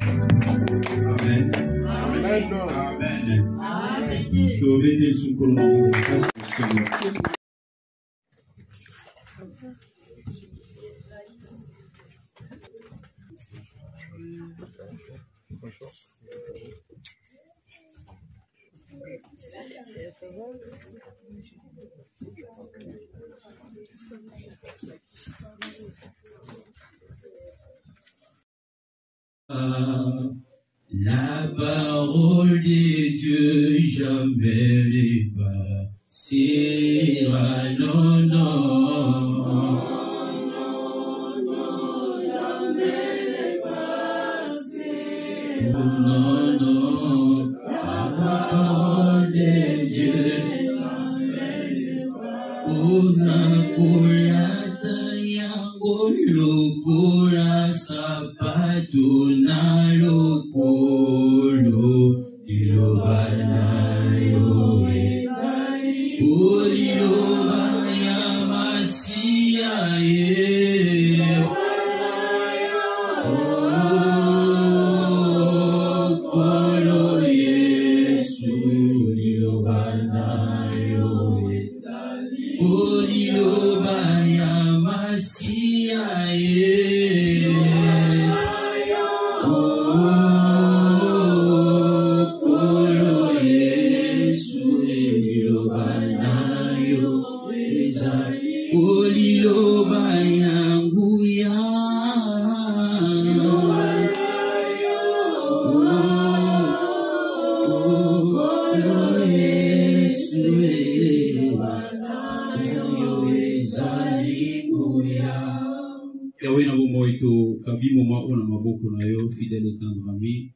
Amen. Amen. La parole de Dieu jamais ne passera, non, non. Jamais ne passera. Non, non. La parole de Dieu jamais ne passera. Kulata yangu lukura sapatu na lukulu ilobana yoe ulilobaya masia ye kolo Yesu ilobana yoe ulilobaya masia ye fidèle et tendre ami,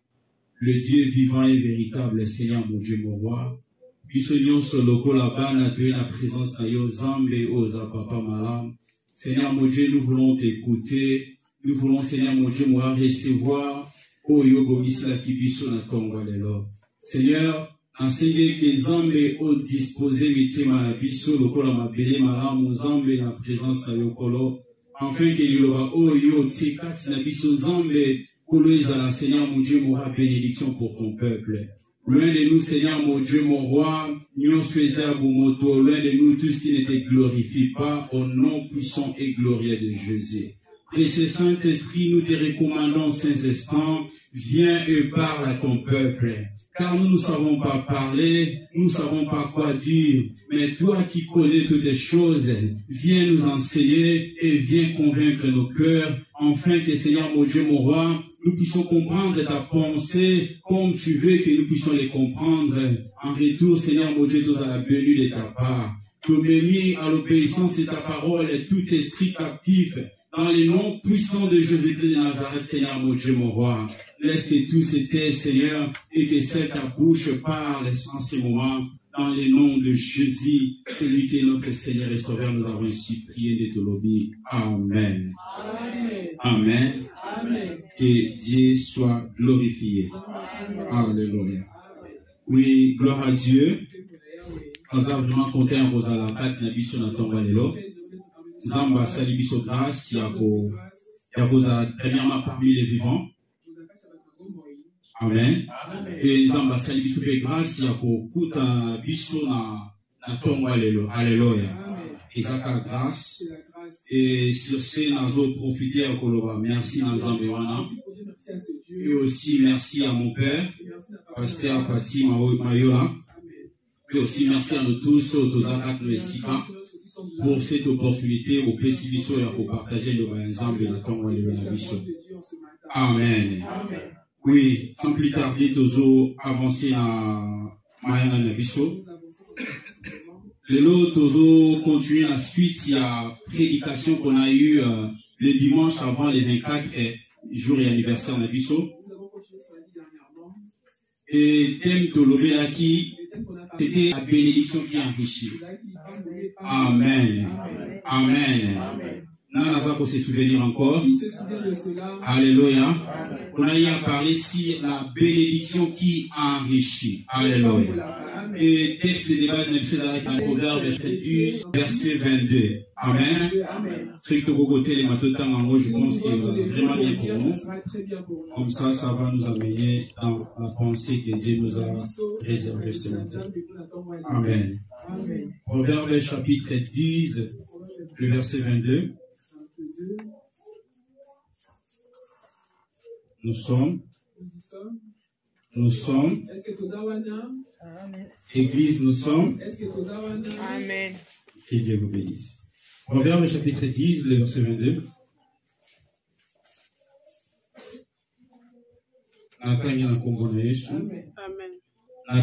le Dieu vivant et véritable, Seigneur mon Dieu, mon roi, bisognon soloko là-bas, n'a la présence de Zambe, Oza, Papa Malam. Seigneur mon Dieu, nous voulons t'écouter, nous voulons, Seigneur mon Dieu, moi, recevoir, oh Yogo, ici la Kibiso, na Congo, Seigneur, enseignez que Zambe, oh, disposer, métier, ma biso, loko, la mabele, malam, Zambe, la présence de Yokolo, afin que l'Iloba, oh yo, tsekat, na biso, Zambe, Koloïsa, Seigneur mon Dieu, m'aura bénédiction pour ton peuple. Loin de nous, Seigneur mon Dieu, mon roi, loin de nous tous qui ne te glorifient pas, au nom puissant et glorieux de Jésus. Précieux Saint-Esprit, nous te recommandons ces instants, viens et parle à ton peuple. Car nous ne savons pas parler, nous ne savons pas quoi dire, mais toi qui connais toutes les choses, viens nous enseigner et viens convaincre nos cœurs, afin que Seigneur mon Dieu, mon roi, nous puissions comprendre ta pensée comme tu veux que nous puissions les comprendre. En retour, Seigneur mon Dieu, tous à la bénie de ta part. Domine à l'obéissance de ta parole et tout esprit captif, dans le nom puissant de Jésus-Christ de Nazareth, Seigneur mon Dieu, mon roi. Laisse que tout se taise, Seigneur, et que cette bouche parle en ce moment, dans le nom de Jésus, celui qui est notre Seigneur et Sauveur, nous avons ainsi prié de te l'obéir. Amen. Amen. Amen. Amen. Que Dieu soit glorifié. Alléluia. Oui, gloire à Dieu. Nous avons vraiment compté en Rosala, Kat, Nabiso, Natonga, Lelo. Zamba, Salibiso, grâce, Yaboza, premièrement parmi les vivants. Amen. Et Zamba, Salibiso, grâce, Yako, Kuta, Biso, Natonga, Lelo. Alléluia. Isaka, grâce. Et sur ce, nous avons profité à Koloba. Merci à Zambewana. Et aussi merci à mon père, Pasteur Pati Mayola. Et aussi merci à nous tous, pour cette opportunité, au Pessibiso et pour partager le ensemble de la tombe de la mission. Amen. Oui, sans plus tarder, Tozo avancer à Mayana Nabiso. Le Tozo continue la suite, il y a prédication qu'on a eu le dimanche avant les 24 jours et anniversaire Nabiso. Et thème de l'Obélaki, c'était la bénédiction qui enrichit. Amen. Amen. Nana pour se souvenir encore. Qui se souvient de cela? Alléluia. On a eu à parler sur la bénédiction qui enrichit. Alléluia. Et texte de base, nous faisons avec un proverbe, verset 22. Amen. Ceux qui sont côté les matotans en haut, je pense que vous avez vraiment bien pour nous. Comme ça, ça va nous amener dans la pensée que Dieu nous a réservée ce matin. Amen. Proverbe chapitre 10, le verset 22. Nous sommes. Église, nous sommes. Amen. Que Dieu vous bénisse. Proverbe chapitre 10, le verset 22. Amen. La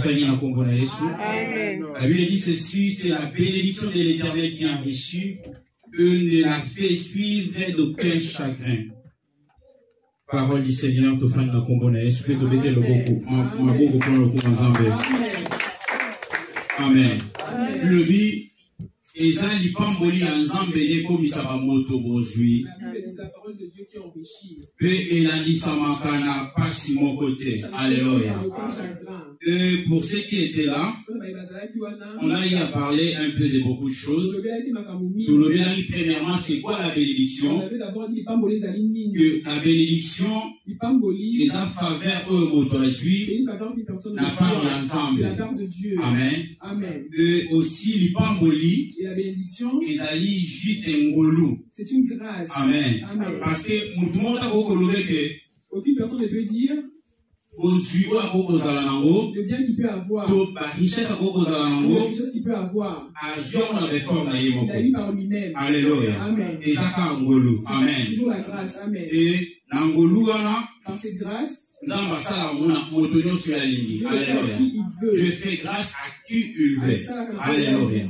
Bible dit ceci, c'est la bénédiction de l'Éternel qui enrichit, ne la fait suivre d'aucun chagrin. Parole du Seigneur, tu fais une combo est-ce que tu mettez le beaucoup, on a beaucoup pour le coup ensemble. Amen. Le bi, et ça dit pamboli ensemble et comme ça va moto bozui. La parole de Dieu qui enrichit. Peu et la dit ça makana pas si mon côté. Alléluia. Pour ceux qui étaient là, on a eu à parler un peu de beaucoup de choses. Nous le verrons premièrement, c'est quoi la bénédiction? Que la bénédiction, les en faveur eux motorisés, la femme ensemble. Amen. Aussi, les pamboli, la bénédiction, ils allaient juste un golou. C'est une grâce. Amen. Parce que tout le monde a que aucune personne ne peut dire le bien qu'il peut avoir, la richesse qu'il peut avoir, il a eu par lui-même. Alléluia. Amen. Et ça Amen. Toujours la grâce. Amen. Et par cette grâce, je fais grâce à qui il veut. Alléluia.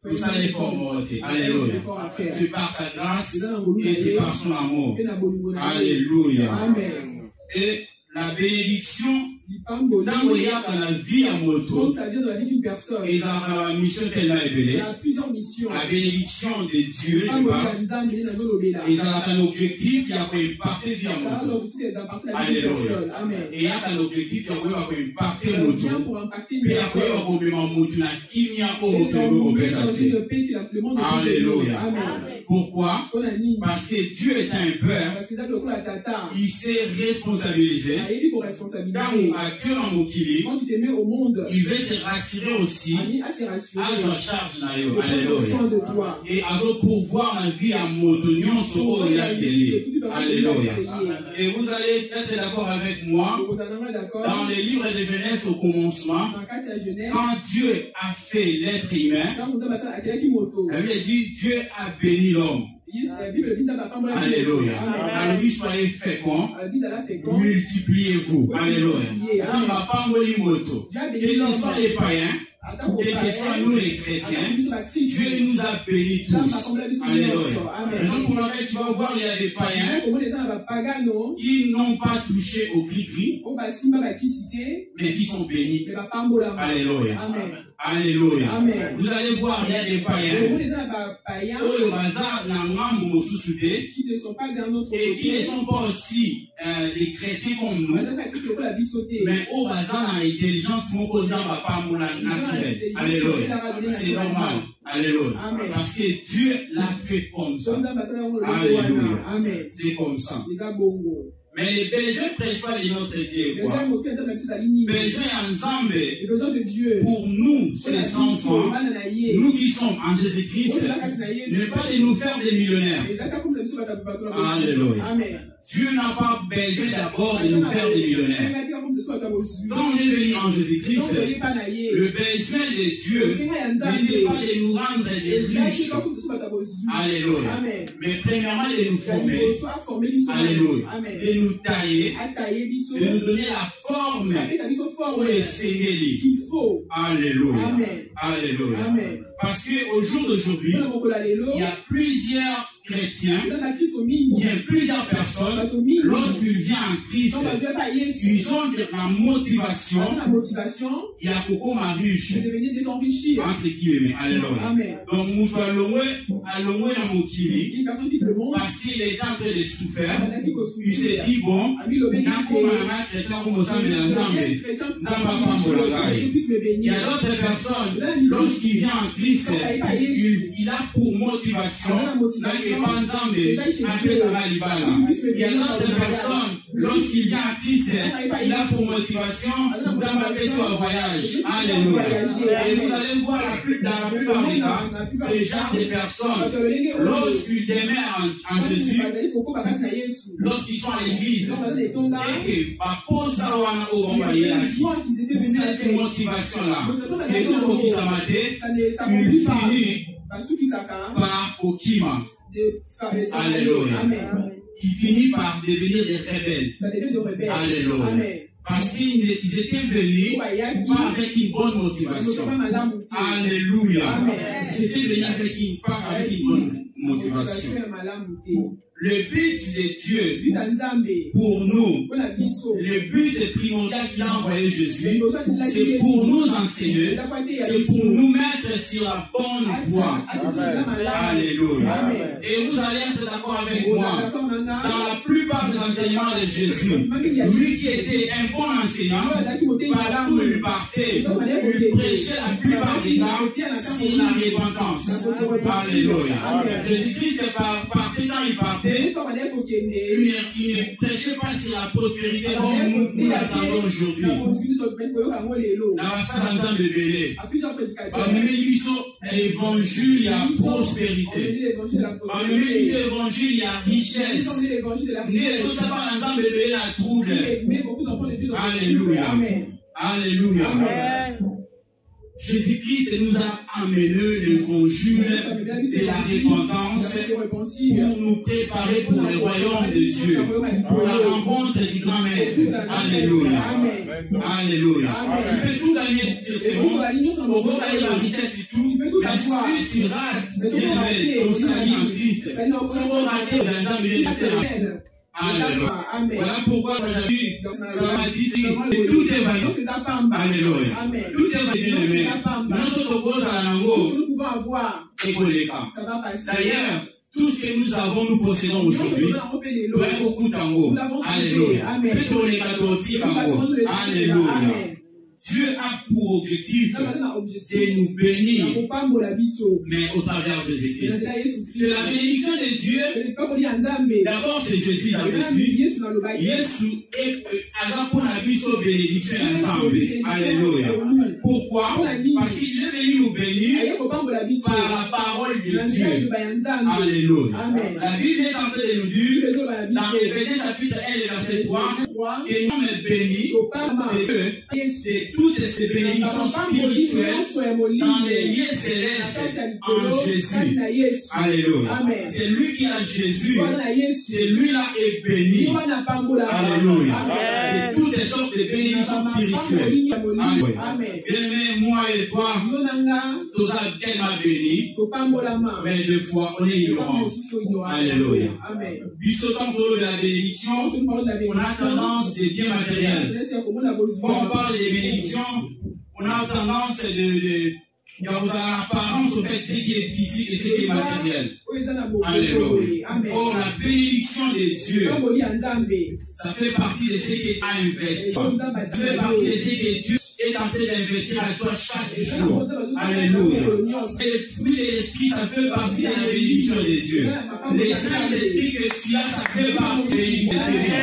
Tout ça est fort. Alléluia. C'est par sa grâce et c'est par son amour. Alléluia. Amen. Et la bénédiction, dans la vie à moto, ça vient de la vie d'une personne. Et dans la mission qu'elle a révélée, Il y a plusieurs missions. la bénédiction de Dieu, et dans un objectif qui a impacté vie à moto. Alléluia. Et il y a un objectif qui a impacté moto. Et après, il y a un moto qui a Alléluia. Pourquoi? Parce que Dieu est un père, il s'est responsabilisé. Quand tu te mets au monde, il veut se rassurer aussi à sa charge. Alléluia. Et à son pouvoir la vie à motonnion sur Alléluia. Et vous allez être d'accord avec moi dans les livres de Genèse au commencement, quand Dieu a fait l'être humain, la Bible dit Dieu a béni l'homme. Alléluia. Alors, soyez féconds, multipliez-vous. Alléluia. Ça ne va pas mourir moto. Quels que soient les païens, quels que soient nous les chrétiens, Dieu nous a bénis tous. Alléluia. Raison pour laquelle tu vas voir, il y a des païens qui n'ont pas touché au cri-cri, mais qui sont bénis. Alléluia. Alléluia. Vous allez voir, il y a des païens qui ne sont pas dans notre et qui ne sont pas aussi des chrétiens comme nous, mais au hasard dans l'intelligence naturelle. Alléluia. C'est normal. Alléluia. Parce que Dieu l'a fait comme ça. Alléluia. C'est comme ça. Mais les besoins principaux de notre Dieu, quoi? Besoin ensemble de Dieu pour nous, ses enfants, nous qui sommes en Jésus-Christ, ne pas de nous faire des millionnaires. Alléluia. Dieu n'a pas besoin d'abord de nous faire des millionnaires. Quand on est venu en Jésus-Christ, le besoin de Dieu n'était pas de nous rendre des riches. Alléluia. Mais premièrement, de nous former. Alléluia. De nous tailler. De nous donner la forme pour essayer. Alléluia. Alléluia. Parce qu'au jour d'aujourd'hui, il y a plusieurs chrétien, dans la crise au il y milieu, a plusieurs personnes, dans le milieu, lorsqu'ils viennent en Christ, dans la vie à Yesu, ils ont de la motivation, la motivation il y a beaucoup de riche, de devenir des enrichis. entre qui aiment. Alléluia. Amen. Donc, Moutou Alongwe dans Mokili, Une personne quitte le monde, parce qu'il est en train de souffrir, il a dit qu'au il s'est souffle, dit, bon, a mis l'obéissance. chrétien comme au sein de l'ensemble. Il y a d'autres personnes, lorsqu'il vient en Christ, il a pour motivation, il y a d'autres personnes, lorsqu'il vient en Christ, il a pour motivation d'embarquer sur un voyage. Alléluia. Et vous allez voir dans la plupart des cas, ce genre de personnes, lorsqu'ils demeurent en Jésus, lorsqu'ils sont à l'église, et que par rapport à cette motivation-là, et tout ce qui s'est maté, il finit par Okima. Alléluia. Il finit par devenir des rebelles. Alléluia. Parce qu'ils étaient venus pas avec une bonne motivation. Alléluia. Ils étaient venus pas avec une bonne motivation. Le but de Dieu pour nous, le but primordial qu'il a envoyé Jésus, c'est pour nous enseigner, c'est pour nous mettre sur la bonne voie. Alléluia. Et vous allez être d'accord avec moi, dans la plupart des enseignements de Jésus, lui qui était un bon enseignant, partout il partait, il prêchait la plupart des cas sur la repentance. Alléluia. Jésus-Christ partait quand il partait. Il ne prêchait pas sur la prospérité comme nous l'attendons aujourd'hui. L'évangile, il y a prospérité. L'évangile, il y a richesse. Alléluia. Alléluia. Jésus-Christ nous a amené l'évangile de la repentance pour nous préparer pour le royaume de Dieu, pour la rencontre du grand maître. Alléluia. Alléluia. Tu peux tout gagner sur ce monde, pour gagner la richesse et tout, mais si tu rates ton salut en Christ, tu vas rater dans un milieu de terre. Alléluia. Voilà pourquoi aujourd'hui, ça m'a dit que tout est valu. Alléluia. Tout est valu, bien aimé. Nous sommes au à la Nango. D'ailleurs, tout ce que nous avons, nous possédons aujourd'hui. Alléluia. Alléluia. Dieu a pour objectif de nous bénir, mais au travers de Jésus-Christ. Et la bénédiction de Dieu, d'abord c'est Jésus, j'avais dit, Jésus est pour la bénédiction ensemble. Alléluia. Pourquoi? Parce qu'il est venu nous bénir par la parole de Dieu. Alléluia. La Bible est en train de nous dire, dans Éphésiens chapitre 1, verset 3, que nous sommes bénis de toutes ces bénédictions spirituelles dans les lieux célestes en Jésus. Alléluia. C'est lui qui a Jésus. C'est lui-là est béni. Alléluia. De toutes les sortes de bénédictions spirituelles. Alléluia. Bien-aimé, moi et toi, tous tellement bénis, mais des fois on est ignorant. Alléluia. Bisoutant pour la bénédiction, on a tendance de bien matériel. Quand on parle de bénédiction, on a tendance de l'apparence au fait ce qui est physique et ce qui est matériel. Alléluia. Or, la bénédiction de Dieu, ça fait partie de ce qu'il a investi. Ça fait partie de ce que Dieu est en train d'investir à toi chaque jour. Alléluia. Et le fruit de l'esprit, ça fait partie de la bénédiction de Dieu. Les saints d'esprit que tu as, ça fait partie de la bénédiction de Dieu.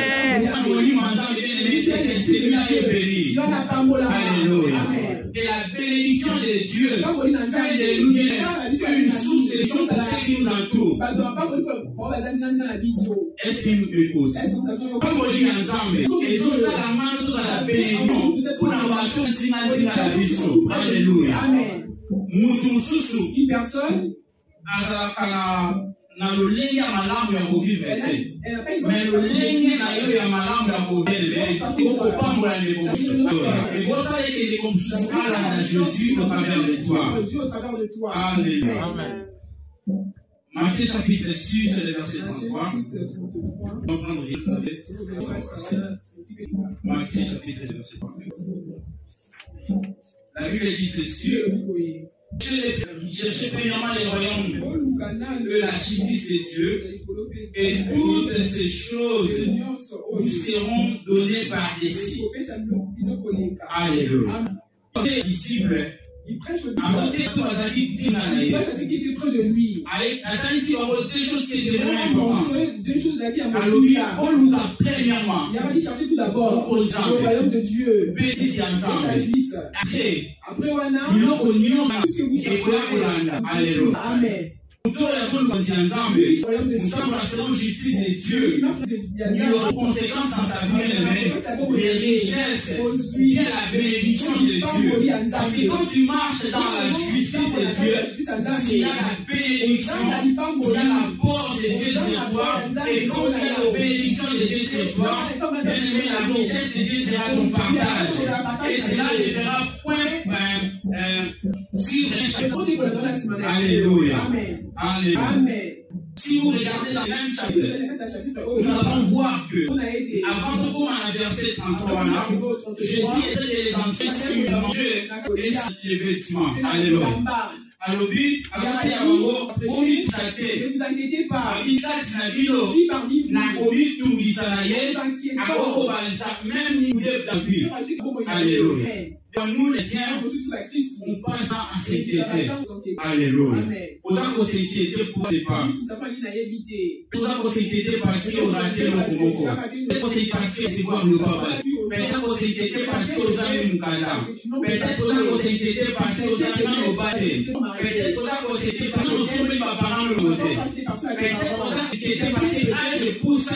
Alléluia. Et la bénédiction de Dieu fait de nous une source de choses pour ceux qui nous entourent. Est-ce qu'ils nous écoutent? Comme on dit ensemble, et tout ça, la main, toute la bénédiction, pour avoir tout la vision. Alléluia. Une personne, na lolenge ya malamu ya kovivre te, mais lolenge na yo ya malamu ya kovivre okopambola ndeko mosusu ekosala ete ndeko mosusu alanda Jésus au travers de toi. Alléluia. Matthieu chapitre 6, le verset Matthieu 33. 6, 33. On va prendre Matthieu chapitre 6, verset 33. La Bible dit ceci. Cherchez premièrement les royaumes de la justice de Dieu, et toutes ces choses vous seront données par-dessus. Alléluia. Les disciples, Il prêche au avant diable. de Il prêche à ceux qui étaient près de lui. attends ici, on va deux choses qui étaient Il vraiment a importantes. montré deux choses à qui a Alors, montré. on nous a premièrement, Il a dit chercher tout d'abord Au le temple. royaume de Dieu mais si c'est et sa ensemble. justice. Après, Après, Wana, nous l'avons connu, tout ce que vous et voilà, cherchez. alléluia. Amen. Nous avons ensemble. Le royaume de Nous Dieu. sommes la seule justice de Dieu. Il y a Il y des aura conséquences dans sa vie elle-même, les richesses, il y a la bénédiction de Dieu. Parce que quand tu marches dans la justice de Dieu, il y a la bénédiction, il y a la porte de Dieu sur toi, et quand il y a la bénédiction de Dieu sur toi, bien aimé, la richesse de Dieu sera ton partage. Et cela ne fera point suivre. Alléluia. Amen. Alléluia. Amen. Si vous regardez la même chapitre, nous allons voir que avant de voir un verset 33 là, Jésus était les anciens sur manger et les vêtements. Alléluia. Alobi, akati ya bango, omi kusate, Ne vous inquiétez pas. abikati na bino, Qui parmi vous na komi tungisa na ye, akoko balisa même ni ude David. Alléluia. Dans nous les tiens, on passe en sécurité. Alléluia. Nous s'inquiéter pour les pas. Nous s'inquiéter parce qu'on a raté le Komoko. Peut-être parce que c'est quoi le papa. Peut-être s'inquiéter parce qu'on a mis un cadavre. Peut-être s'inquiéter parce qu'on a mis un bâté. Peut-être s'inquiéter parce qu'on a mis un parent le côté. Peut-être s'inquiéter parce que je pousse.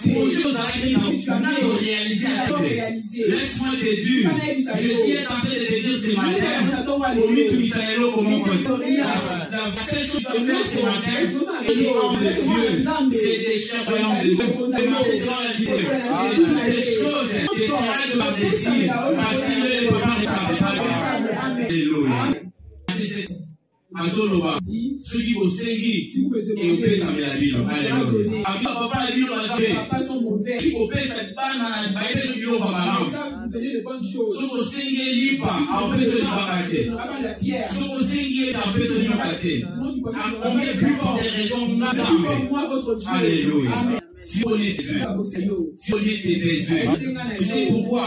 Bonjour, nous avons réalisé à la tête. Laisse-moi te dire. Jésus est en train de te dire ce matin, au milieu du Israël, comment on dit. La seule chose à faire ce matin, et les hommes de Dieu, c'est des chefs royaumes de Dieu, de marcher sur la Judée, des choses qui seraient de leur désir, parce qu'il est le papa de sa papa. Alléluia. Azoloba, ceux qui vous sengi, et vous payez sa mélabino. Alléluia. Abi papa la bino bazé. Qui vous paye cette banane, baïbe le bino babalam. Ceux qui sengi lipa, a vous payé ce libakate. Ceux qui sengi a vous payé ce libakate. On est plus fort des raisons ensemble. Alléluia. Tu connais tes besoins. Tu connais tes besoins. Tu sais pourquoi?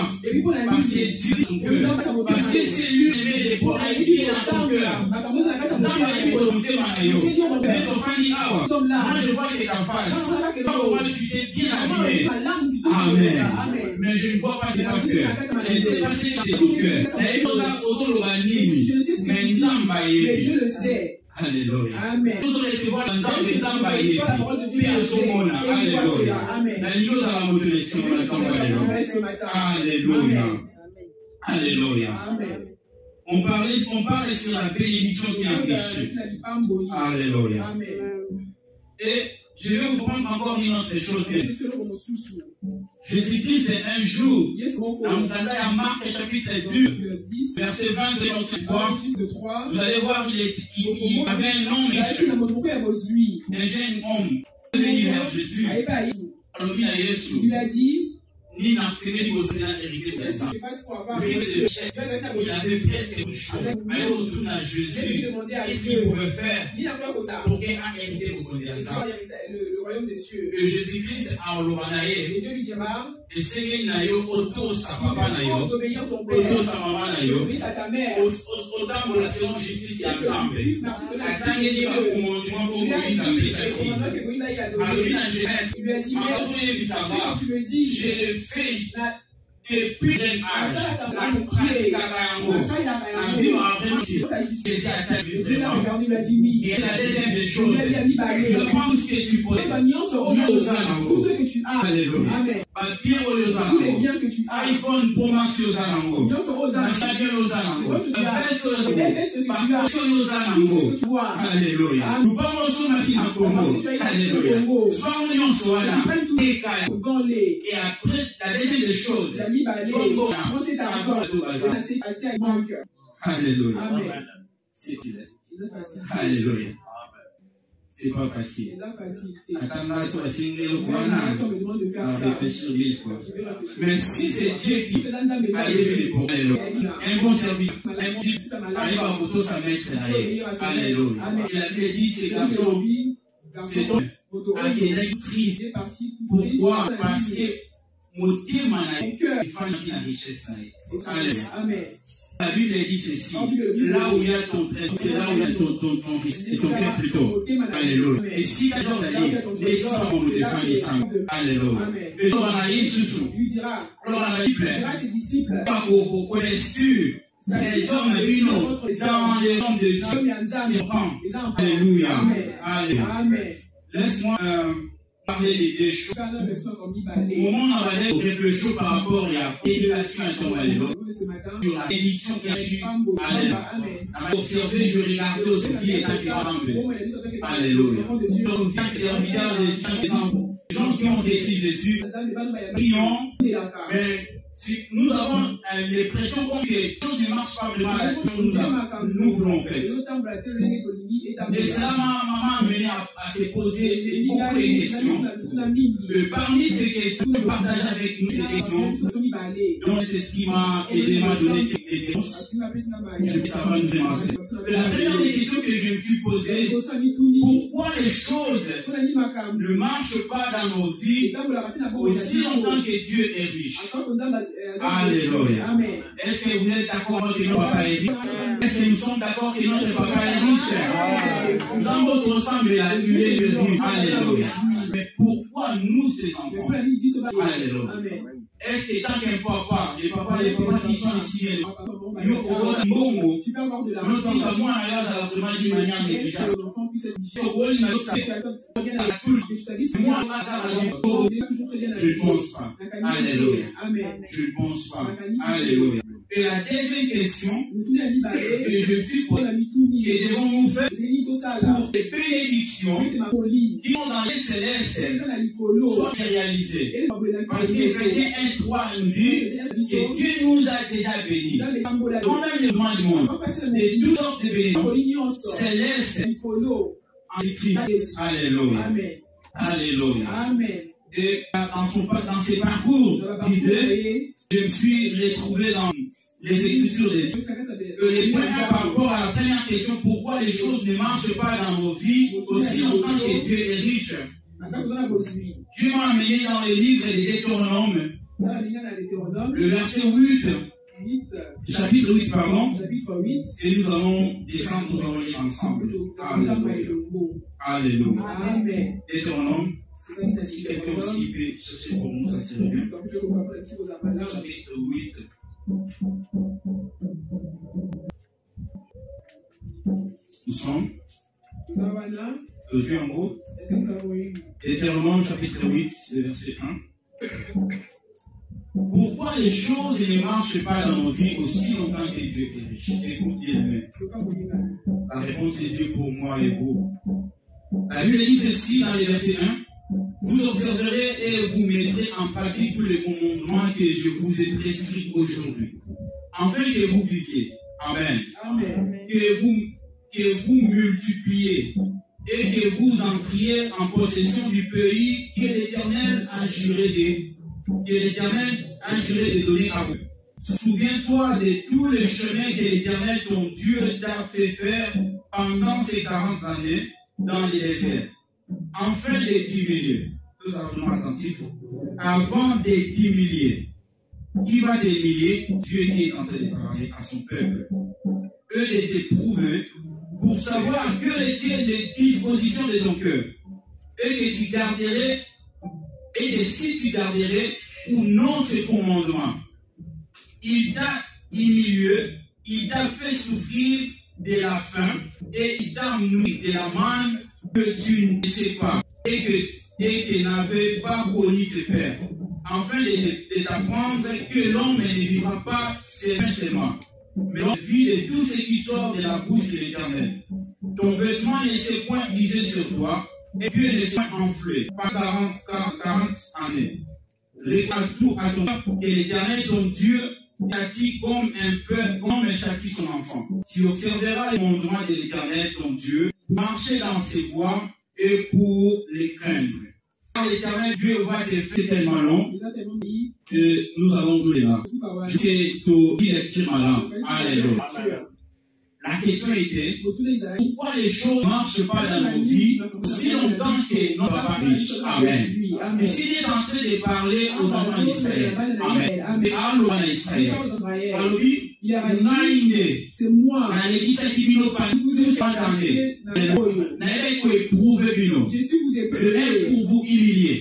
Parce que Dieu est ton cœur. Parce que c'est lui qui met les pauvres qui est dans ton cœur. Dans la vie pour monter ma maillot. Mais ton famille, moi je vois que ta face. Moi tu t'es bien habillé. Amen. Mais je ne vois pas ce que tu cœur. Je ne sais pas ce que c'est ton cœur. Mais il je le sais. Alléluia. Amen. Nous allons recevoir l'ensemble d'Ambaye. Puis à son nom. Alléluia. La ligne à la motivation. Alléluia. Alléluia. On parle sur la bénédiction qui enrichit. Alléluia. Et je vais vous prendre encore une autre chose. Jésus-Christ est un jour, dans Marc chapitre 2, verset 20 et 23, vous allez voir, il avait un nom riche, un jeune homme, venu vers Jésus. Il lui a dit, il avait presque une chose. Alors, on retourne à Jésus. Qu'est-ce qu'il pouvait faire pour qu'il ait hérité pour le royaume des cieux? Et Jésus-Christ a olobanaye. Et Dieu lui dira, et seigneur na yo auto sa papa na yo, d'obéir ton père, auto sa maman na yo, obéir à ta mère, autant de la selon justice et ensemble. Attendez va commandement au Moïse a péché. Alors il lui a dit, je le fais. Et puis j'ai la pratique à la vie en vraiment c'est à ta vie vraiment. Et la deuxième des choses, tu le prends ce que tu peux. Tout ce que tu as. Alléluia. Papier tous les biens que tu as. iPhone Pro Max Yozanango. Machine Yozanango. Veste Yozanango. Alléluia. Nous parlons sur ma vie en Congo. Alléluia. Soit on y en soit là. Et après, la deuxième des choses. Alléluia. Amen. C'est il est. Alléluia. c'est pas facile. C'est pas facile. Attends, soit single ou On me demande de faire à ça. réfléchir 1000 fois. Je vais réfléchir. Mais si c'est Dieu qui a élevé les pauvres, un bon serviteur, un bon type, arrive à moto sa maître, alléluia. Et la Bible dit, ces garçons, c'est donc, il est triste. Pourquoi? Parce que mon Dieu m'a dit, il faut qu'il y ait la richesse. Alléluia. La Bible dit ceci, là où il y a ton trésor, c'est là où il y a ton cœur plutôt. Alléluia. Et si tu as d'aller, descends pour nous défendre les sangs. Alléluia. Et toi, on a eu sous. Alors, on a dit, disciples. Connais-tu les hommes de Bino dans les hommes de Dieu? Alléluia. Alléluia. Laisse-moi parler des deux choses. Au moment où on va réfléchir par rapport à l'éducation à ton alléluia, sur la bénédiction qui a su, alléluia. Observer, je regardais aux filles et tant qu'ils alléluia. Donc, serviteurs des gens qui ont décidé Jésus, qui ont, mais nous avons l'impression que les choses ne marchent pas vraiment nous voulons faire. Et ça m'a amené à se poser beaucoup de questions. Parmi ces questions, je partage avec nous des questions dont cet esprit m'a aidé, m'a donné des réponses. Je sais ça va nous émasser. La première des questions que je me suis posée, pourquoi les choses ne marchent pas dans nos vies aussi longtemps que Dieu est riche? Alléluia. Est-ce que vous êtes d'accord que notre papa est riche? Est-ce que nous sommes d'accord que notre papa est riche? Nous avons votre ensemble la durée de vie. Alléluia. Mais pourquoi nous, ces enfants? Alléluia. Est-ce que tant qu'un papa, les papas qui sont ici, ils ont un bongo, notre fille à moi, à la vraiment d'une manière négligeable. Je ne pense pas. Alléluia. Je ne pense pas. Alléluia. Et la deuxième question que je suis pour que devons nous faire pour les bénédictions qui sont dans les célestes soient réalisées. Parce qu'Éphésiens 1:3 nous dit que Dieu nous a déjà bénis. Quand même le monde de toutes sortes de bénédictions célestes en Christ. Alléluia. Alléluia. Et dans ses parcours d'idées, je me suis retrouvé dans les Écritures de Dieu. Par rapport à la première question, pourquoi les choses ne marchent pas dans nos vies aussi longtemps que Dieu est riche? Dieu m'a amené dans le livre des Deutéronomes, le verset 8, chapitre 8, pardon, et nous allons descendre, nous allons lire ensemble. Alléluia. Alléluia. Deutéronome, si quelqu'un aussi peut chercher pour nous, ça serait bien. Chapitre 8. Nous sommes aux yeux en gros. Deutéronome chapitre 8, le verset 1. Pourquoi les choses ne marchent pas dans nos vies aussi longtemps que Dieu est riche? Écoute bien. La réponse est Dieu pour moi et vous. La Bible dit ceci dans le verset 1. Vous observerez et vous mettrez en pratique tous les commandements que je vous ai prescrits aujourd'hui, afin que vous viviez. Amen. Amen. Que vous multipliez et que vous entriez en possession du pays que l'Éternel a juré de donner à vous. Souviens-toi de tous les chemins que l'Éternel, ton Dieu, t'a fait faire pendant ces 40 années dans le désert, afin de t'humilier. Tous vraiment attentifs. Avant de t'humilier. Qui va t'humilier? Dieu qui est en train de parler à son peuple. Eux de t'éprouver pour savoir quelles étaient les dispositions de ton cœur. Et que tu garderais, et que si tu garderais ou non ce commandement. Il t'a humilié, il t'a fait souffrir de la faim, et il t'a nourri de la manne que tu ne sais pas, et que n'avais pas connu tes pères, afin de t'apprendre que l'homme ne vivra pas seulement, mais on vit de tout ce qui sort de la bouche de l'Éternel. Ton vêtement ne s'est point usé sur toi, et Dieu ne s'est pas enflé par 40 années. Regarde tout à ton cœur, et l'Éternel, ton Dieu, châtie comme un châtie son enfant. Tu observeras les commandements de l'Éternel, ton Dieu, pour marcher dans ses voies et pour les craindre. Car l'Éternel Dieu va te faire tellement long que nous allons tous les là. Je sais tout lecture malin. Alléluia. La question était, pourquoi les choses ne marchent pas dans nos vies si longtemps que nos papas riches? Amen. Et s'il est en train de parler aux enfants d'Israël, Amen. Et à l'eau d'Israël, c'est moi. Je suis vous éprouvé pour vous humilier.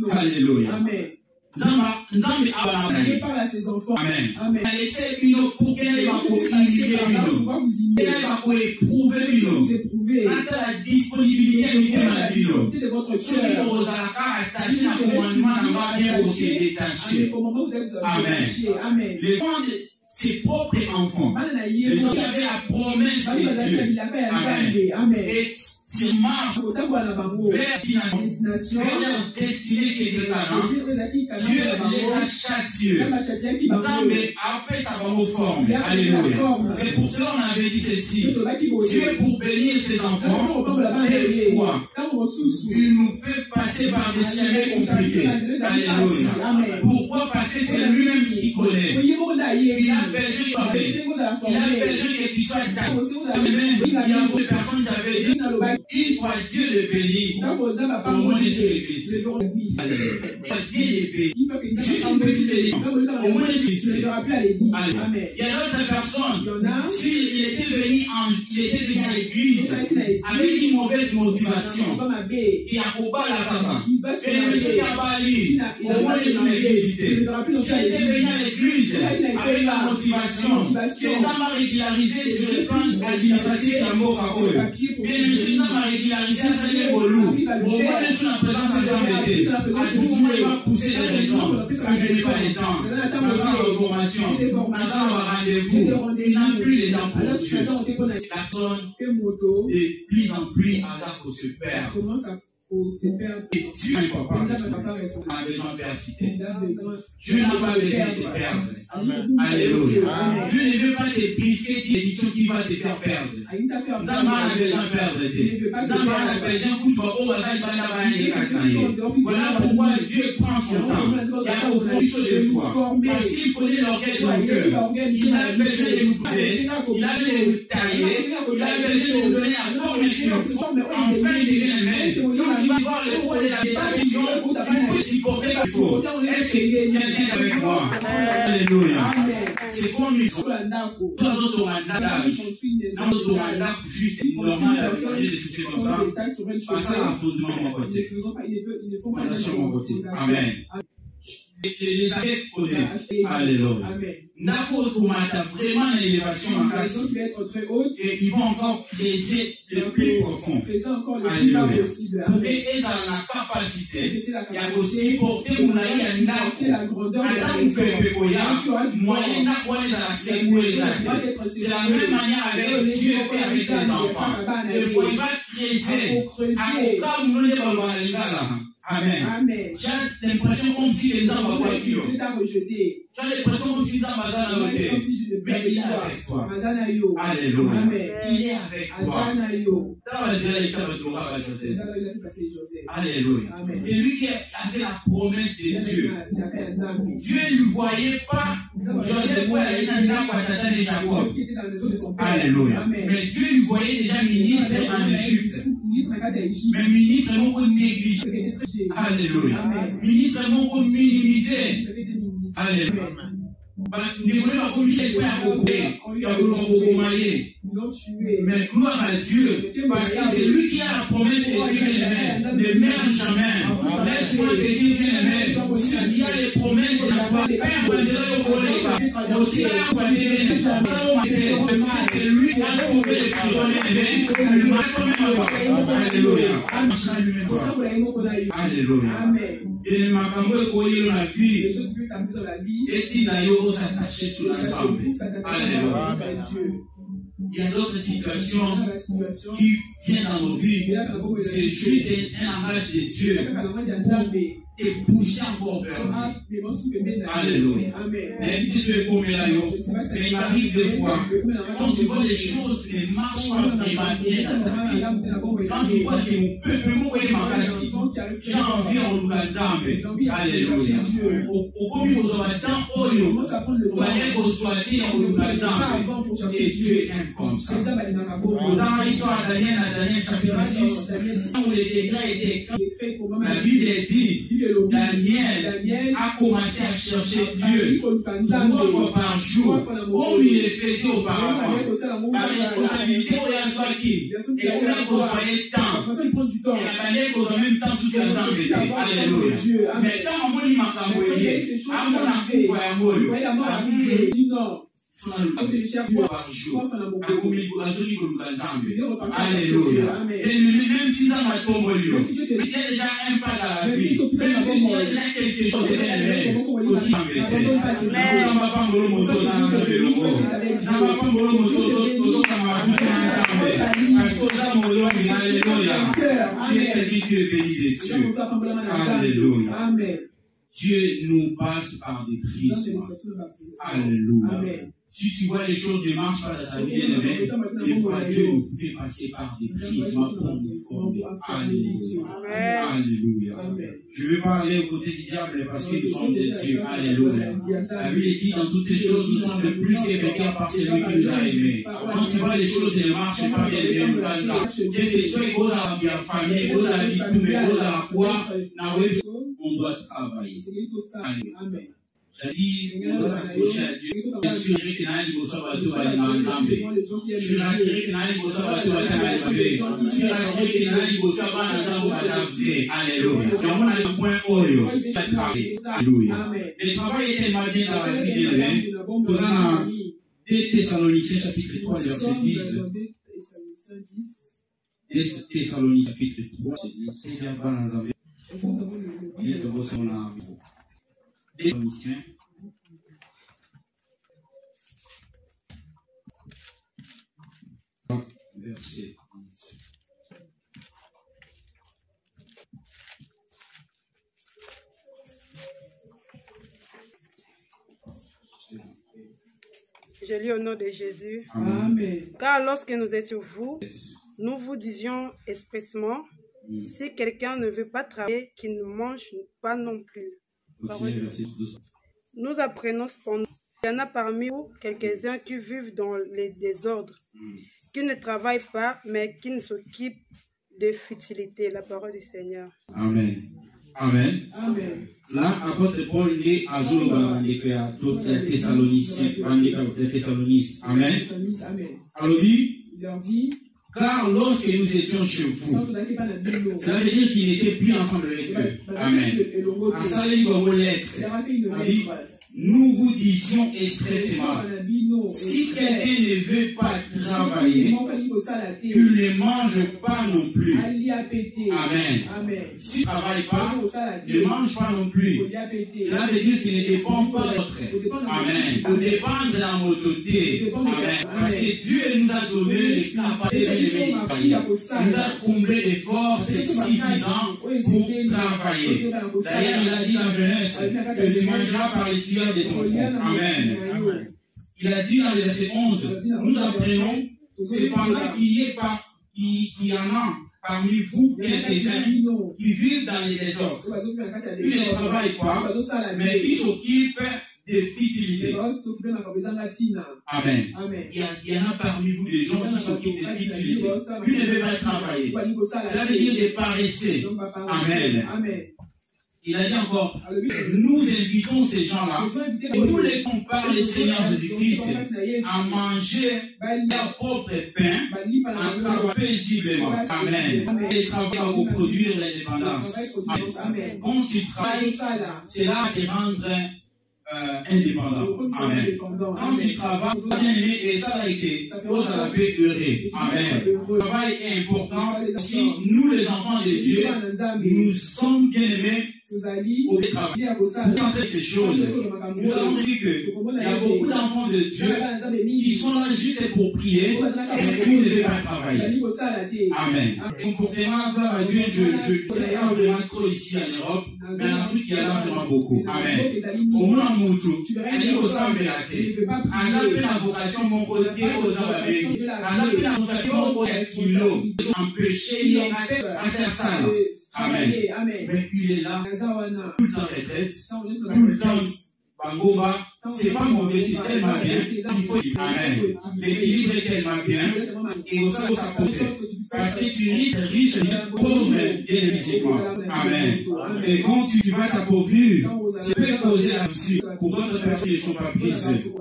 Alléluia. Amen. Amen. Parle à ses enfants. Amen. Amen. Pour qu'elle va humilier vous éprouver. La disponibilité de votre cœur. Amen. Les enfants de ses propres enfants. Les enfants avaient la promesse de Dieu. Amen. Et s'il marche vers destination, vers leur destinée qui est déclarante, Dieu les a châtiés. Mais après ça va aux formes. Alléluia. C'est pour cela qu'on avait dit ceci. Dieu, pour bénir ses enfants, des fois, il nous fait passer par des chemins compliqués. Alléluia. Pourquoi? Parce que c'est lui-même qui connaît. Il a besoin que tu sois d'accord. Il y a beaucoup de personnes qui avaient dit, il faut Dieu le bénir. Au moins de l'église. Il faut Dieu le bénir. Juste une petite bénédiction. Au moins de l'église. Il y a d'autres personnes, s'il était venu à l'église avec une mauvaise motivation, il y a Koba la Kaba. Et le monsieur Kabali, au moins de l'église. S'il était venu à l'église avec la motivation, que n'a pas régularisé sur le plan administratif d'un mot Kakoyo. Bien le monsieur n'a pas régularisé à Seigneur Bolou. Au moins de sous la présence à Zambété. À tout le monde va pousser des raisons que je n'ai pas le temps. Dans la formation, dans un rendez-vous, il n'a plus les temps pour Dieu. La personne de plus en plus hasard pour se perdre. Et Dieu n'est pas papa a besoin de persiter. Dieu n'a pas besoin de te perdre. Alléluia. Dieu ne veut pas te briser d'édition qui va te faire perdre. Dama a besoin de perdre. Dama a besoin de voilà pourquoi Dieu prend son temps. Il y a au fond de foi. Parce qu'il connaît l'orgueil de nos cœurs. Il a besoin de nous pousser. Il a besoin de nous tailler. Il a besoin de nous donner la forme afin de bien. Tu vas voir le poids de la déception, tu peux supporter qu'il faut. Est-ce que quelqu'un est avec moi? Alléluia. C'est comme ils sont. Tous les autres mandats, notre mandat juste normal, des choses comme ça. Passer à fondement de mon côté. Fondation de mon côté. Amen. Les adeptes connaissent. Alléluia. Nako Kumata, vraiment l'élévation en casse. Et ils vont encore creuser le plus profond. Alléluia. Pour qu'ils aient la capacité, il y a aussi porter mon aïe à Nako. Alors, on fait Pékoya, moyen Nako est à la sécurité. C'est la même manière avec Dieu fait avec ses enfants. Il faut pas creuser. À aucun moment, on va voir les gars là. Amen. J'ai l'impression comme si les gens m'ont rejeté. J'ai l'impression comme si les gens m'ont rejeté. Mais il est avec toi. Alléluia. Il est avec toi. Alléluia. C'est lui qui avait la promesse de Dieu. Dieu ne lui voyait pas. Joseph voyait Nathan et Jacob. Alléluia. Mais Dieu lui voyait déjà ministre en Égypte. Mais ministre non pas négligé. Alléluia. Ministre non pas minimisé. Alléluia. Mais gloire à Dieu, parce que c'est lui qui a la promesse de Dieu, ne meurt jamais. Laisse-moi te dire, bien-aimé, celui qui a les promesses de la Père aussi c'est lui qui a trouvé les Alléluia. Alléluia. Et les macambres qu'on dans la vie, et Tinayo s'attacher sur l'ensemble. Alléluia. Il y a d'autres situations qui viennent dans nos vies. C'est juste un langage de Dieu pour te pousser encore vers lui. Alléluia. Mais il arrive des fois, quand tu vois les choses ne marchent pas vraiment bien dans ta vie, quand tu vois que mon peuple m'a manqué, j'ai envie en Lugazambe. Alléluia. Au commis aux orateurs, au manière qu'on soit dit en Lugazambe, et Dieu aime comme ça. Dans l'histoire de Daniel chapitre 6, où les degrés étaient écrits, la Bible dit, Daniel a commencé à chercher Dieu 3 fois par jour, comme il le faisait auparavant. La responsabilité où il y a soit qui, et où il y a qu'on soit temps, et la manière qu'on soit même temps sous la zambe. Alléluia. Mais quand on dit Makamboye, à mon amour, par jour. Alléluia. Et même si dans ma tombe, c'est déjà un pas dans la vie. Même si c'est déjà quelque chose de aussi Alléluia. Dieu nous passe par des prises. Alléluia. Si tu vois les choses ne marchent pas dans ta vie, des fois Dieu nous fait passer par des prises. Alléluia. Alléluia. Je ne vais pas aller aux côtés du diable parce que nous sommes des dieux. Alléluia. La Bible dit dans toutes les choses, nous sommes de plus qu'effectués par celui qui nous a aimés. Quand tu vois les choses ne marchent pas bien, quel que soit cause à la famille, cause à la vie, cause à la foi, on doit travailler. Amen. J'ai-à-dire, on doit s'accrocher à Dieu. Je suis rassuré que Naïl Bossa Bato va aller dans le Je suis rassuré que Naïl Bossa Bato va aller dans le Je suis rassuré que Naïl Bossa Bato va aller dans Alléluia. Donc, on a le point Oyo. Alléluia. Le travail est tellement bien dans la vie de l'homme. Nous avons 2 Thessaloniciens chapitre 3, verset 10. 2 Thessaloniciens chapitre 3, verset 10. C'est bien pas dans un il est au bout de son âme. Les missions. Verset 10. Je lis au nom de Jésus. Amen. Car lorsque nous étions vous, nous vous disions expressément, si quelqu'un ne veut pas travailler, qu'il ne mange pas non plus. Nous apprenons cependant qu'il y en a parmi vous quelques-uns qui vivent dans les désordres, qui ne travaillent pas, mais qui ne s'occupent de futilité. La parole du Seigneur. Amen. Amen. Amen. Là, apôtre Paul est à Zoloba, Thessalonice. Amen. Alors, il leur dit, car lorsque nous étions chez vous, ça veut dire qu'il n'était plus ensemble avec eux. Amen. En salut dans vos lettres, nous vous disions expressément, si quelqu'un ne veut pas travailler, qu'il ne mange pas non plus. Amen. S'il ne travaille pas, ne mange pas non plus. Ça veut dire qu'il ne dépend pas d'autre. Amen. Pour dépendre de la autorité. Amen. Parce que Dieu nous a donné les capacités de travailler. Il nous a comblé des forces suffisantes pour travailler. D'ailleurs, il a dit dans Genèse que tu mangeras par les sueurs de ton front. Amen. Il a dit dans le verset 11, nous apprenons, cependant qu'il y en a parmi vous quelques-uns qui vivent dans les désordres, qui ne travaillent pas, mais qui s'occupent de futilité. Amen. Il y en a parmi vous des gens qui s'occupent de futilité, qui ne veulent pas travailler. Ça veut dire des paresseux. Amen. Il a dit encore, nous invitons ces gens-là, et nous les comparons le Seigneur Jésus-Christ à manger leur propre pain, à travailler paisiblement. Amen. Et travailler pour produire l'indépendance. Amen. Quand tu travailles, cela va te rendre indépendant. Amen. Quand tu travailles, bien aimé, et ça a été, ose à la paix heureux. Amen. Le travail est important. Si nous, les enfants de Dieu, nous sommes bien aimés, au travail. Pour entrer ces choses, nous avons dit qu'il y a beaucoup d'enfants de Dieu qui sont là juste pour prier, mais qui ne devaient pas travailler. Amen. Comportement, gloire à Dieu, je sais pas vraiment trop ici en Europe, mais en Afrique, il y en a vraiment beaucoup. Amen. Au moins, en Moutou, il y a au sein de la terre. En appel la vocation, mon côté, aux Ababés. En appel la vocation, mon côté, kilo. Empêcher à faire ça. Amen. Mais il est là, tout le temps retraite, tout le temps Bangoba, c'est pas mauvais, c'est tellement bien, il faut dire Amen. L'équilibre est tellement bien, et au sein de sa côté. Parce que tu risques riche, pauvre, bien physiquement. Amen. Et quand tu vas t'appauvrir, ça peut causer la blessure pour d'autres personnes qui ne sont pas prises.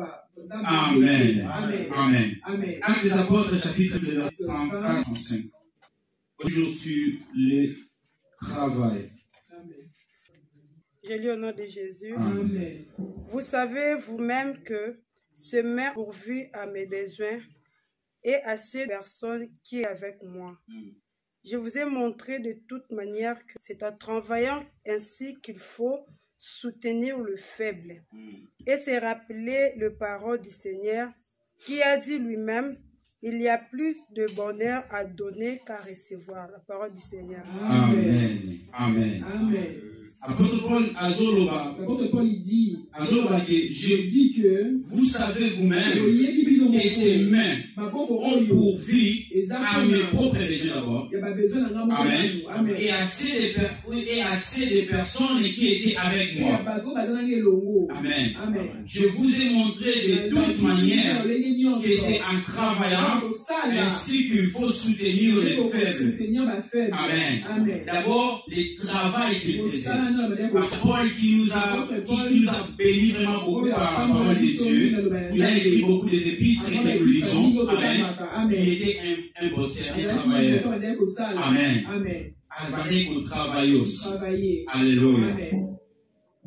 Amen. Amen. Actes des Apôtres, chapitre 34-35. Toujours sur le travail. Je lis au nom de Jésus. Amen. Vous savez vous-même que ce maire pourvu à mes besoins et à ces personnes qui est avec moi. Je vous ai montré de toute manière que c'est en travaillant ainsi qu'il faut soutenir le faible et se rappeler le parole du Seigneur qui a dit lui-même: il y a plus de bonheur à donner qu'à recevoir. La parole du Seigneur. Amen. Amen. Amen. Apôtre Paul, il dit, je dis que vous savez vous-même que ces mains ont pourvu à mes propres besoins d'abord. Amen. Et assez de personnes qui étaient avec moi. Amen. Je vous ai montré de toute manière que c'est en travaillant ainsi qu'il faut soutenir les faibles. Amen. D'abord, le travail qu'il faisait. Paul qui nous a béni vraiment beaucoup par la parole de Dieu. Il a écrit beaucoup des épîtres que nous lisons. Amen. Il était un bosseur, un travailleur. Amen. Avec au travail aussi. Alléluia.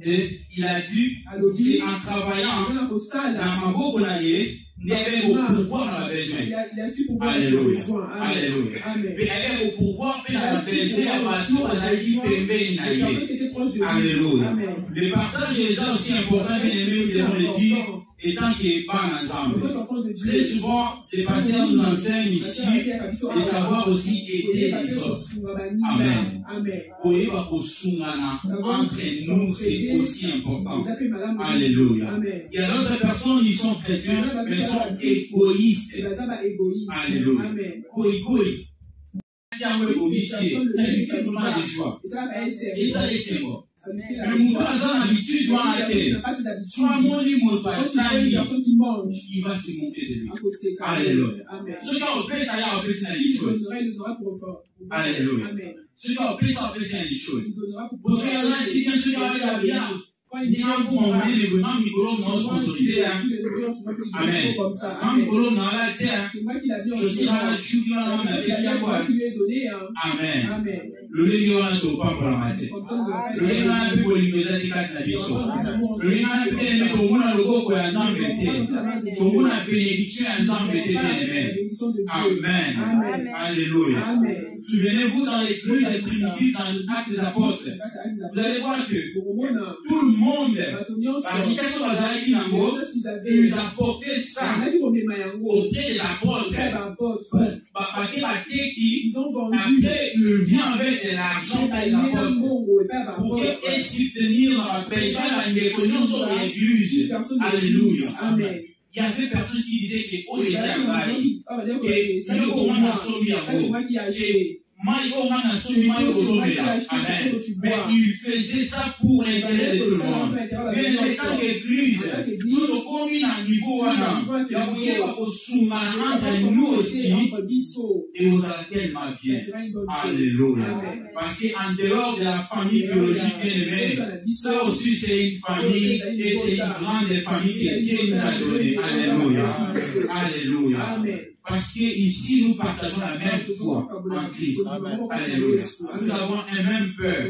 Et il a dit, c'est en travaillant dans ma beau il avait au pouvoir à la besoin. Alléluia. Alléluia. Mais il avait au pouvoir à la besoin à bateau à la vie pembée. Alléluia. Le partage est aussi important, bien aimé, nous devons le dire, étant qu'il n'est pas ensemble. Très souvent, les pasteurs nous enseignent ici de savoir aussi aider les autres. Amen. Entre nous, c'est aussi important. Alléluia. Il y a d'autres personnes qui sont chrétiens, mais ils sont égoïstes. Alléluia. Ça lui fait vraiment de joie. Et ça laisse moi. Le mouton a l'habitude de la soit mon limon, il va se moquer de lui. Alléluia. Ce qui a opéré, ça a opéré, c'est un lichon. Alléluia. Ce qui a opéré, ça a opéré, c'est un lichon. Pour ce qui a là, si bien sûr, il y a bien. Ni un coup, on dit le bonhomme, Nicolas, on a sponsorisé là. Amen. Nicolas, on a la terre. Je suis là, je suis là, on a apprécié à quoi. Amen. Le légué, on a tout pas pour la matière. Le légué, on a pu pour l'immédiat des quatre nabisos. Le légué, on a pu aimer pour moi, le logo, pour un ensemble été. Pour moi, la bénédiction, un ensemble été bien aimé. Amen. Alléluia. Souvenez-vous dans l'église primitive, dans l'acte des apôtres, vous allez voir que tout le monde, par l'utilisation de Bazalaki Nango, ils apportaient ça auprès des apôtres. Ils ont vendu. Après, il vient avec de l'argent des apôtres pour qu'ils soutenir dans la besoin de l'économie sur l'église. Alléluia. Amen. Il y avait personne qui disait que oh les Paris et nous comment on a sauvé à vous et mais il faisait ça pour l'intérêt de tout le monde. Mais le temps d'église, nous sommes commis à niveau il y a entre nous aussi et vous allez tellement bien. Alléluia. Parce qu'en dehors de la famille biologique bien aimée, ça aussi c'est une famille et c'est une grande famille que Dieu nous a donnée. Alléluia. Alléluia. Parce que ici nous partageons la même foi en Christ. Alléluia. Nous avons un même peur.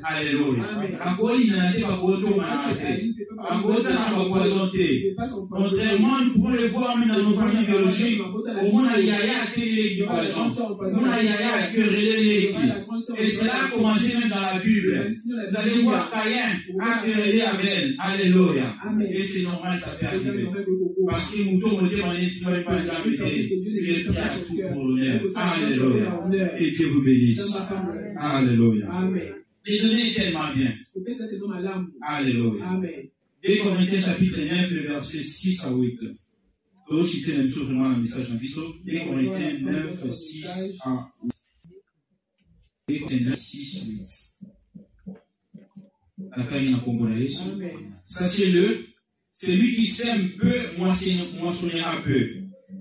Alléluia. Contrairement, nous pouvons le voir même dans nos familles biologiques. Au moins, il y a et cela a commencé même dans la Bible. Vous allez voir Caïn a querellé Abel. Alléluia. Et c'est normal, ça peut arriver. Parce que Mouton Moté m'en est pas jamais. Il est prêt à tout pour l'honneur. Alléluia. Et Dieu vous bénisse. Alléluia. Les données tellement bien. Alléluia. 2 Corinthiens chapitre 9, le verset 6 à 8. Donc, je tiens même sur vraiment le message en biseau. 2 Corinthiens 9, 6 à 8. 2 Corinthiens 9, 6, 8. Sachez-le, celui qui sème peu, moissonnera peu.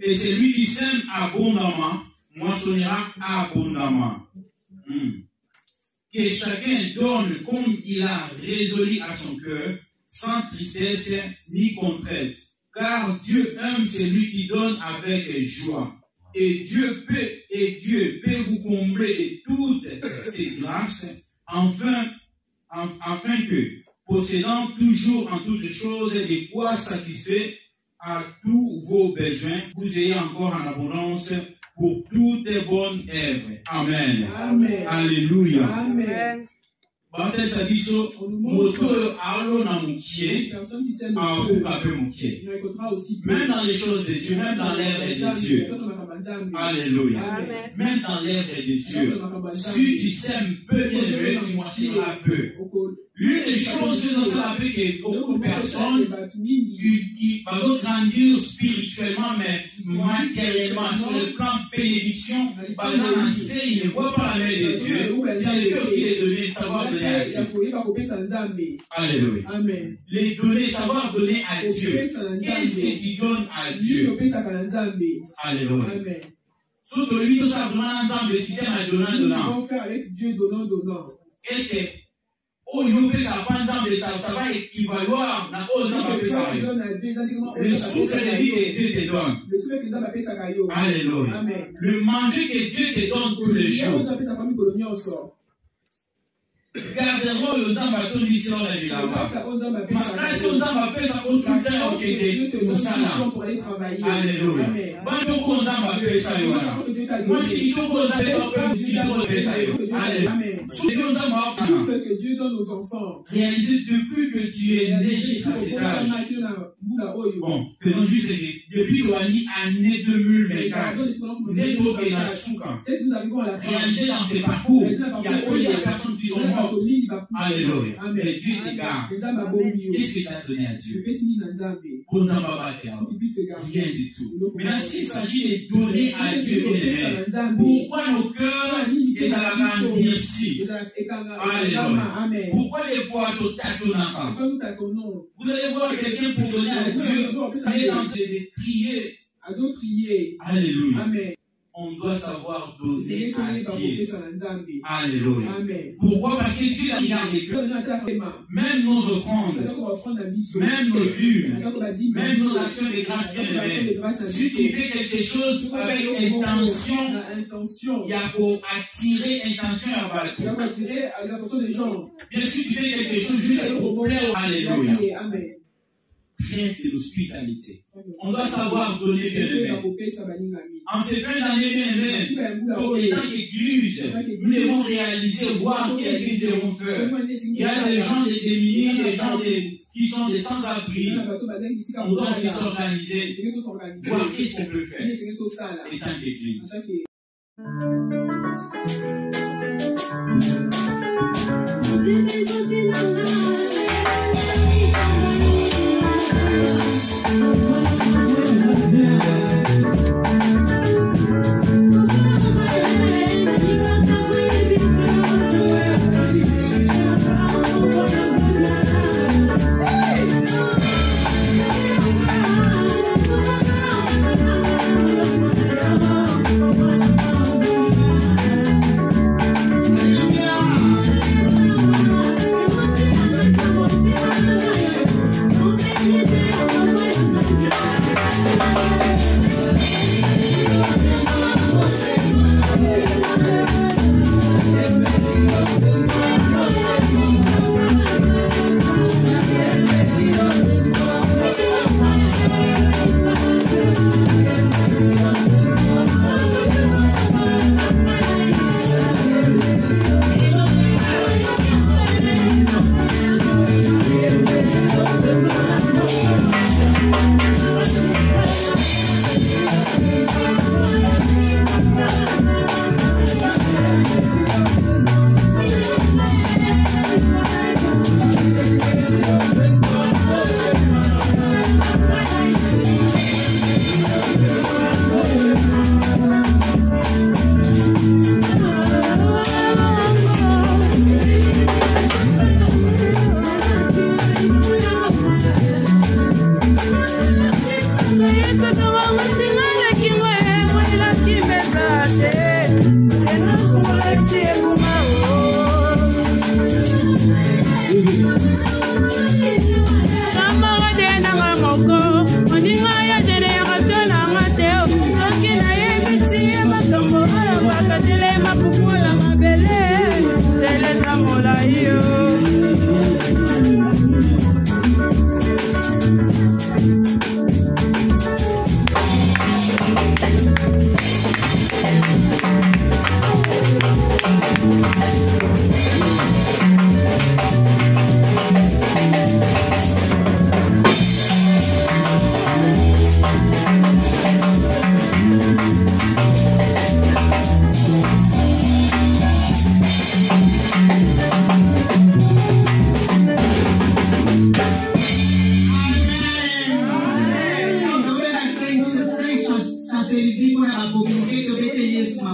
Et celui qui sème abondamment, moissonnera abondamment. Que chacun donne comme il a résolu à son cœur, sans tristesse ni contrainte. Car Dieu aime celui qui donne avec joie. Et Dieu peut vous combler de toutes ses grâces, afin que, possédant toujours en toutes choses de quoi satisfait à tous vos besoins, vous ayez encore en abondance pour toutes bonnes œuvres. Amen. Amen. Alléluia. Amen. Bantel Sabiso, moto alo na mukie, aouka pe mukie. Même dans les choses de Dieu, même dans l'œuvre de Dieu. Alléluia. Même dans l'œuvre de Dieu. Si tu sèmes peu, bien aimé, tu moissonneras peu. L'une des choses que nous savons que beaucoup de personnes, ils vont grandir spirituellement, mais matériellement, sur le plan bénédiction, par exemple, ils ne voient pas la main de Dieu. Ça les fait aussi les donner, de savoir donner à Dieu. Alléluia. Amen. Les donner, savoir donner à Dieu. Qu'est-ce que tu donnes à Dieu? Alléluia. Amen. Surtout lui, tout ça vraiment entendre le système à donnant. Comment faire avec Dieu donnant? Est-ce que ça va équivaloir le souffle de vie que Dieu te donne. Alléluia. Le manger que Dieu te donne tous les jours. Garderons le temps à tout l'ici dans la vie là-bas. Makasi on va faire ça au tout le temps au Québec. Alléluia. Bando on va faire ça yoana. Moi si on va faire ça Alléluia. Tout ce que Dieu donne aux enfants. Réalisez depuis que tu es né jusqu'à cet âge. Bon, faisons juste depuis l'année 2024. Vous êtes au Pénasuka. Réalisez dans ces parcours. Il y a plusieurs personnes qui sont mortes. Alléluia. Mais Dieu te garde. Qu'est-ce que tu as donné à Dieu? Rien du tout. Maintenant, s'il s'agit de donner à Dieu, pourquoi nos cœurs sont à la grandir ici? Alléluia. Pourquoi des fois vous allez voir quelqu'un pour donner à Dieu, il est en train de trier. Alléluia. Amen. On doit savoir donner à Dieu. Alléluia. Pourquoi? Parce que Dieu regarde les cœurs. Même nos offrandes, même nos dûmes, même nos actions de grâce bien-aimées. Si tu fais quelque chose avec intention, il y a pour attirer intention à battre. Bien sûr, tu fais quelque chose juste pour plaire. Alléluia. Rien de l'hospitalité. On doit savoir donner bien-aimé. En ces fins d'année bien-aimé, pour les temps d'église, nous devons réaliser, voir qu'est-ce qu'ils devons faire. Il y a des gens des démunis, des gens qui sont des sans-abri. On doit aussi s'organiser, voir qu'est-ce qu'on peut faire étant d'église.